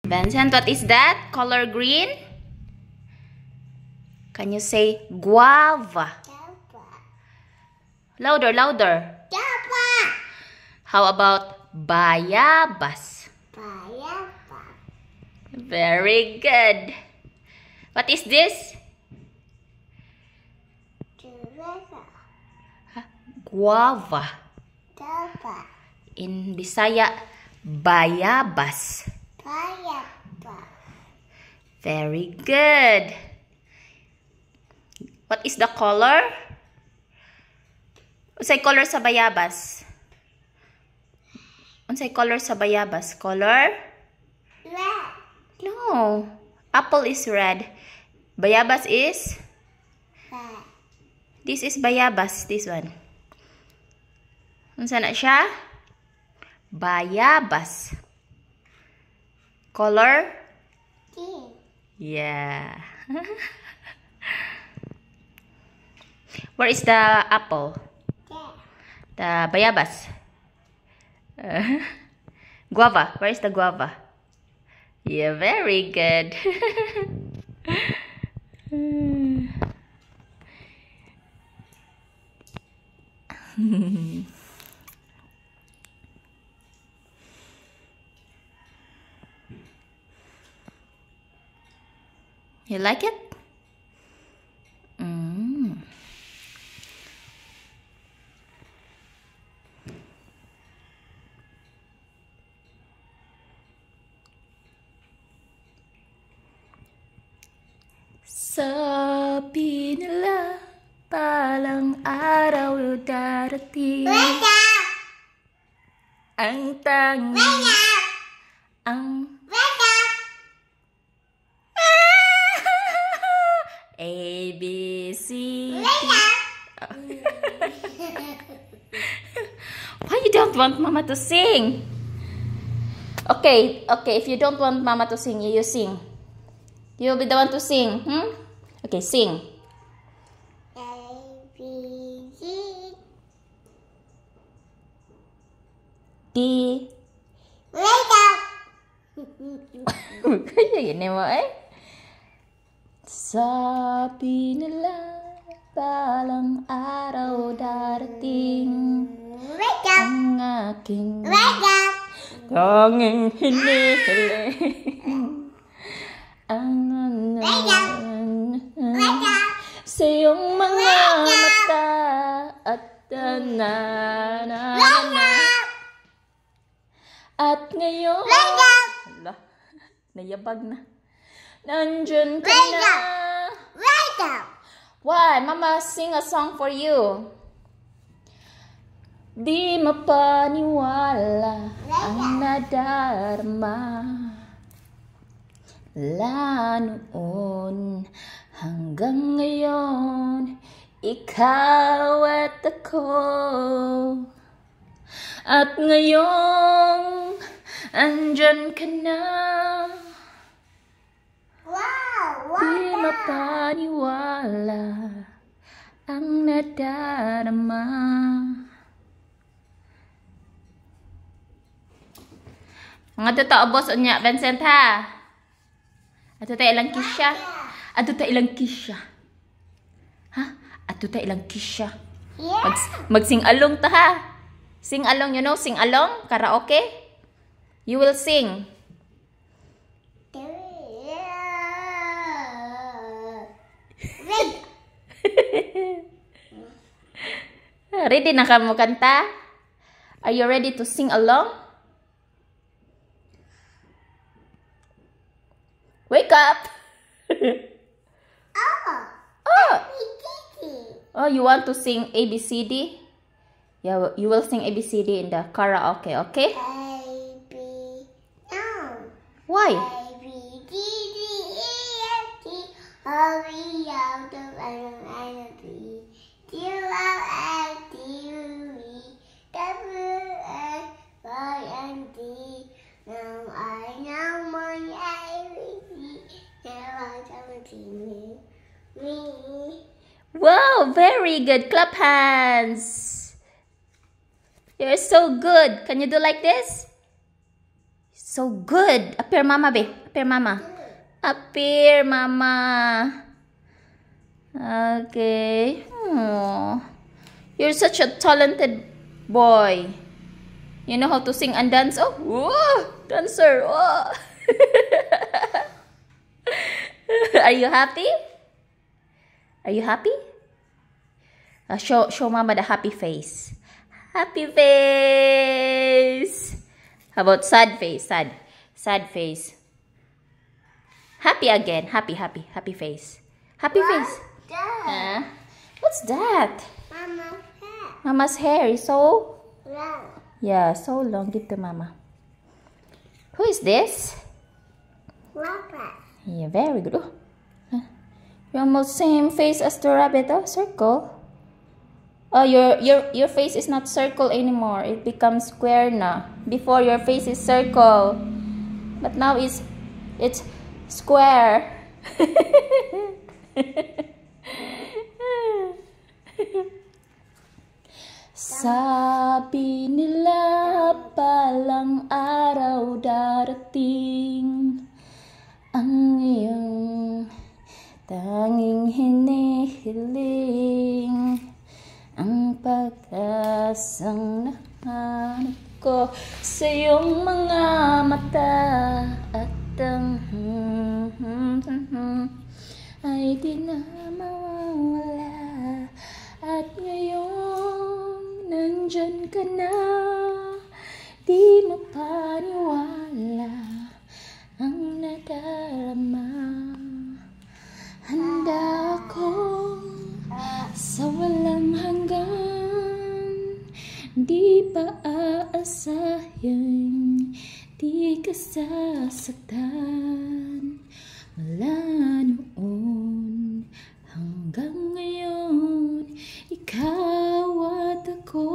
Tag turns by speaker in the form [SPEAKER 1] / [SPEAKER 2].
[SPEAKER 1] Vincent, what is that? Color green? Can you say guava? Louder, louder. How about bayabas? Very good. What is this? Guava. In Bisaya, bayabas. Very good. What is the color? Unsay color sa bayabas? Unsay color sa bayabas? Color?
[SPEAKER 2] Red.
[SPEAKER 1] No. Apple is red. Bayabas is?
[SPEAKER 2] Red.
[SPEAKER 1] This is bayabas. This one. Unsa na siya? Bayabas. Color?
[SPEAKER 2] Green.
[SPEAKER 1] Yeah. Where is the apple?
[SPEAKER 2] There.
[SPEAKER 1] The bayabas. Guava. Where is the guava? Yeah, very good. You like it? Sabi nila palang araw darating.
[SPEAKER 2] Wake up!
[SPEAKER 1] Ang tanging
[SPEAKER 2] Wake up!
[SPEAKER 1] ang
[SPEAKER 2] Wake up!
[SPEAKER 1] A, B, C,
[SPEAKER 2] Wake
[SPEAKER 1] D.
[SPEAKER 2] up!
[SPEAKER 1] Why you don't want Mama to sing? Okay, if you don't want Mama to sing, you sing. You'll be the one to sing, Okay, sing.
[SPEAKER 2] A, B, C.
[SPEAKER 1] D.
[SPEAKER 2] Wake up!
[SPEAKER 1] Kaya yun mo Sabi nila palang araw darating.
[SPEAKER 2] Wake up!
[SPEAKER 1] Ang aking
[SPEAKER 2] Wake up!
[SPEAKER 1] tanging hinihiling.
[SPEAKER 2] Wake up! Wake up!
[SPEAKER 1] Sa iyong mga mata at at ngayon
[SPEAKER 2] Wake up!
[SPEAKER 1] Hala, nayabag na. Nandyan ka
[SPEAKER 2] Wake
[SPEAKER 1] na.
[SPEAKER 2] up! Wake up!
[SPEAKER 1] Why? Mama sing a song for you. Di mapaniwala ang nadarama mula noon hanggang ngayon, ikaw at ako. At ngayong andyan ka na.
[SPEAKER 2] Wow!
[SPEAKER 1] Di
[SPEAKER 2] Wow!
[SPEAKER 1] mapaniwala ang nadarama. Mga totoo boss unya, Vincent ha. Ato tayo ilang kisya. Ato tayo ilang kisya. Ha? Ato tayo ilang kisya.
[SPEAKER 2] Yeah!
[SPEAKER 1] Magsing along ta ha. Sing along, you know, sing along, karaoke. You will sing.
[SPEAKER 2] Wait!
[SPEAKER 1] Ready na ka mo kanta? Are you ready to sing along? Wake up!
[SPEAKER 2] Oh!
[SPEAKER 1] Oh, you want to sing ABCD? Yeah, you will sing ABCD in the karaoke, okay?
[SPEAKER 2] A, B, no.
[SPEAKER 1] Why?
[SPEAKER 2] A, B, D, D, E, F, G, O, V, O, W, N, P, Q, R, S, T, U, V, W, X, Y, and Z. Now I know my ABC. Now I tell it to me.
[SPEAKER 1] Wow, very good. Clap hands. You're so good. Can you do like this? So good. Appear mama, be. Appear mama. Appear mama. Okay. Oh. You're such a talented boy. You know how to sing and dance? Oh, whoa, dancer. Oh. Are you happy? Are you happy? Show mama the happy face. Happy face. How about sad face? Sad face. Happy again. Happy face. Happy face. What's that?
[SPEAKER 2] Mama's hair.
[SPEAKER 1] Mama's hair is so...
[SPEAKER 2] Long.
[SPEAKER 1] Yeah, so long. Give to mama. Who is this?
[SPEAKER 2] Papa.
[SPEAKER 1] Yeah, very good. Oh. You almost same face as the rabbit. Oh, circle. Oh, your face is not circle anymore. It becomes square now. Before your face is circle, but now it's square. Sabi nila palang araw darating ang iyong tanging hinihiling, ang pag-asang nahanap ko sa iyong mga mata at ang ay di na mawawala. At ngayon nandyan ka na, di mo paniwala ang nadarama. Handa akong sa walang hanggan, di pa aasahin, di ka sasaktan. Mula noon hanggang ngayon, ikaw at ako